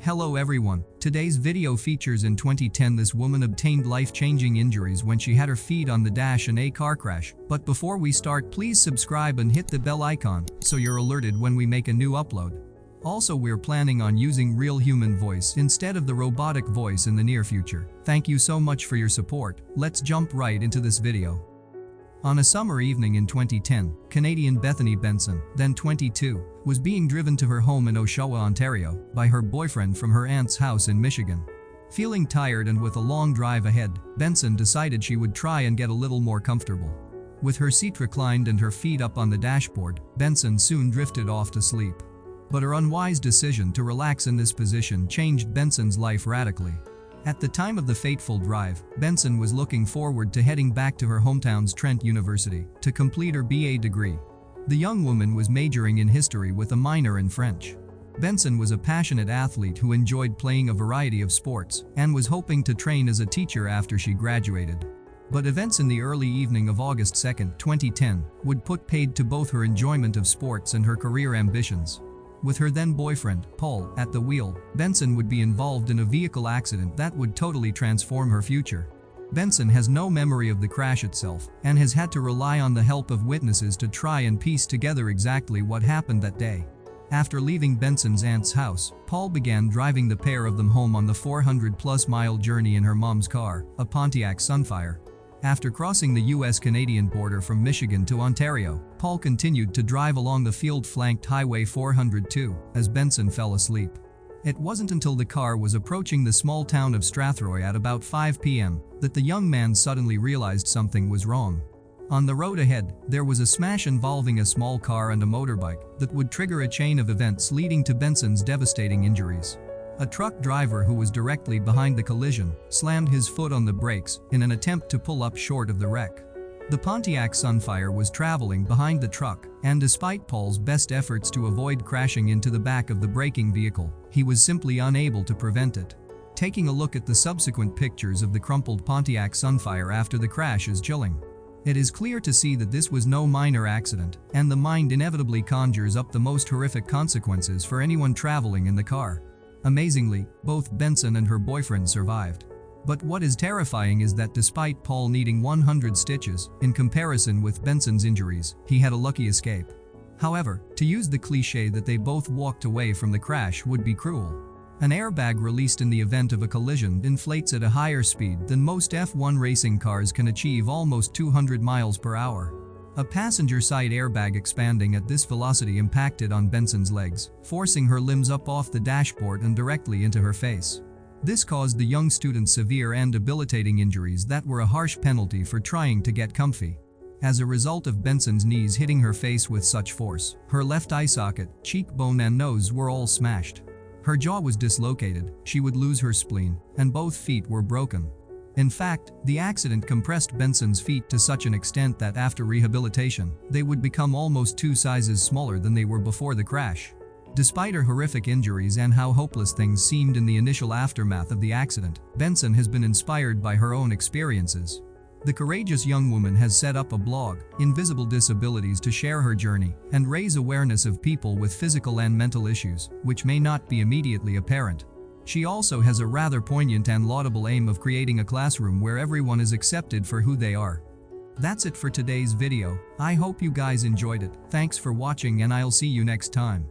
Hello everyone, today's video features in 2010 this woman obtained life-changing injuries when she had her feet on the dash in a car crash. But before we start, please subscribe and hit the bell icon so you're alerted when we make a new upload. Also, we're planning on using real human voice instead of the robotic voice in the near future. Thank you so much for your support. Let's jump right into this video. On a summer evening in 2010, Canadian Bethany Benson, then 22, was being driven to her home in Oshawa, Ontario, by her boyfriend from her aunt's house in Michigan. Feeling tired and with a long drive ahead, Benson decided she would try and get a little more comfortable. With her seat reclined and her feet up on the dashboard, Benson soon drifted off to sleep. But her unwise decision to relax in this position changed Benson's life radically. At the time of the fateful drive, Benson was looking forward to heading back to her hometown's Trent University to complete her BA degree. The young woman was majoring in history with a minor in French. Benson was a passionate athlete who enjoyed playing a variety of sports and was hoping to train as a teacher after she graduated. But events in the early evening of August 2, 2010, would put paid to both her enjoyment of sports and her career ambitions. With her then boyfriend, Paul, at the wheel, Benson would be involved in a vehicle accident that would totally transform her future. Benson has no memory of the crash itself and has had to rely on the help of witnesses to try and piece together exactly what happened that day. After leaving Benson's aunt's house, Paul began driving the pair of them home on the 400-plus mile journey in her mom's car, a Pontiac Sunfire. After crossing the US-Canadian border from Michigan to Ontario, Paul continued to drive along the field-flanked Highway 402 as Benson fell asleep. It wasn't until the car was approaching the small town of Strathroy at about 5 p.m. that the young man suddenly realized something was wrong. On the road ahead, there was a smash involving a small car and a motorbike that would trigger a chain of events leading to Benson's devastating injuries. A truck driver who was directly behind the collision slammed his foot on the brakes in an attempt to pull up short of the wreck. The Pontiac Sunfire was traveling behind the truck, and despite Paul's best efforts to avoid crashing into the back of the braking vehicle, he was simply unable to prevent it. Taking a look at the subsequent pictures of the crumpled Pontiac Sunfire after the crash is chilling. It is clear to see that this was no minor accident, and the mind inevitably conjures up the most horrific consequences for anyone traveling in the car. Amazingly, both Benson and her boyfriend survived. But what is terrifying is that despite Paul needing 100 stitches, in comparison with Benson's injuries, he had a lucky escape. However, to use the cliché that they both walked away from the crash would be cruel. An airbag released in the event of a collision inflates at a higher speed than most F1 racing cars can achieve, almost 200 miles per hour. A passenger side airbag expanding at this velocity impacted on Benson's legs, forcing her limbs up off the dashboard and directly into her face. This caused the young student severe and debilitating injuries that were a harsh penalty for trying to get comfy. As a result of Benson's knees hitting her face with such force, her left eye socket, cheekbone and nose were all smashed. Her jaw was dislocated, she would lose her spleen, and both feet were broken. In fact, the accident compressed Benson's feet to such an extent that after rehabilitation, they would become almost 2 sizes smaller than they were before the crash. Despite her horrific injuries and how hopeless things seemed in the initial aftermath of the accident, Benson has been inspired by her own experiences. The courageous young woman has set up a blog, Invisible Disabilities, to share her journey and raise awareness of people with physical and mental issues, which may not be immediately apparent. She also has a rather poignant and laudable aim of creating a classroom where everyone is accepted for who they are. That's it for today's video. I hope you guys enjoyed it. Thanks for watching and I'll see you next time.